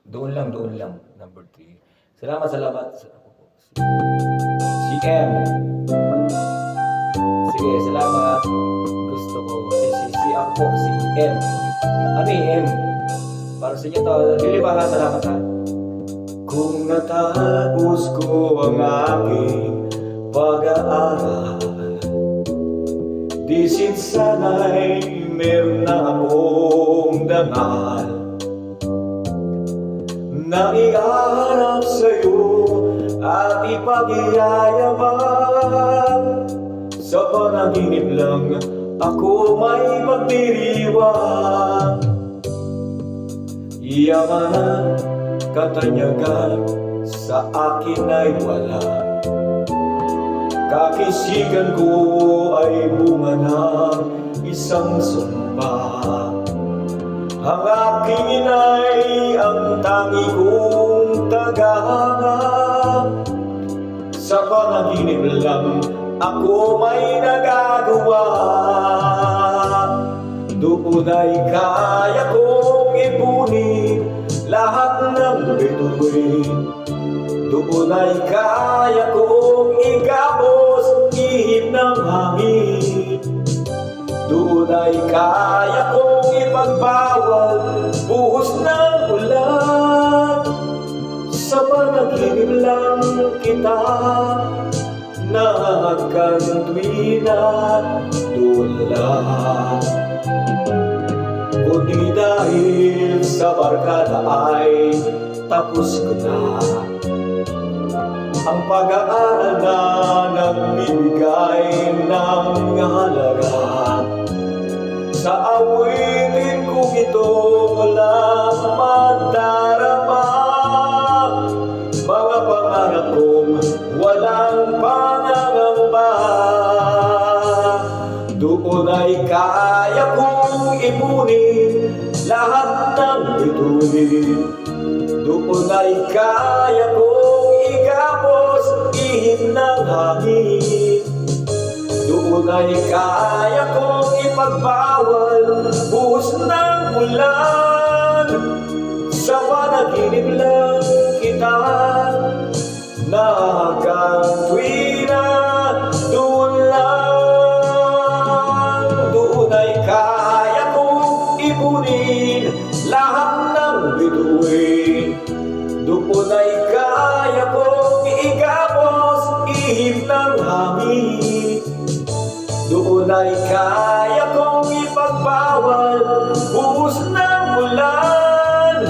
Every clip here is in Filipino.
Doon lang, number 3. Salamat. Si M. Sige, salamat. Gusto ko. Si ako po, si M. Ano yung M? Para sa inyo to. Dili ba ha? Salamat ha. Kung natapos ko ang aking pag-aaral, di sana'y meron na akong dangal na iharap sa'yo at ipag-iayabang. Sa panaginip lang ako may pagdiriwang. Iyamanan, katanyagan sa akin ay wala. Kakisigan ko ay bunga ng isang sumpa. Ang aking inay ang tangi kong tagahanga. Sa panaginip lang ako may nagagawa. Doon ay kaya kong ipunin lahat ng bituin. Doon ay kaya kong igapos ihip ng hangin. Doon ay kaya kong ipagbawal buhos ng ulan. Sa panaginip lang kita nakakantwina. Doon lang. Kundi dahil sa barkada ay tapos ko na ang pag-aaral na nagbibigay ng halaga. Sa awitin kong ito walang madarama. Mga pangarap kong walang pangangamba. Doon ay kaya kong ipunin lahat ng bituin. Doon ay kaya kong igapos ihip ng hangin. Doon ay kaya kong ipagbawal buhos ng ulan. Sa panaginip lang kita nakakantwina. Doon lang. Doon ay kaya kong ipunin lahat ng bituin. Doon ay kaya kong igapos ihip ng hangin. Doon ay kaya kong ipagbawal buhos ng ulan.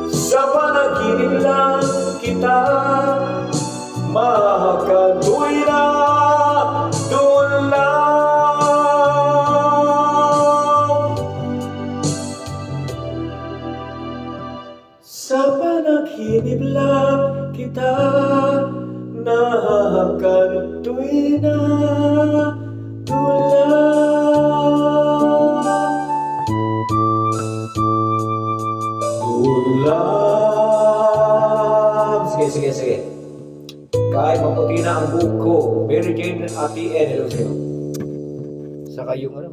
Sa panaginip lang kita makakantwina. Doon lang. Sa panaginip lang kita nakakantwina. Doon lang. Sige. Kahit maputi na ang buhok ko, Mary Jane at Ate N, hello sa'yo. Saka yung ano,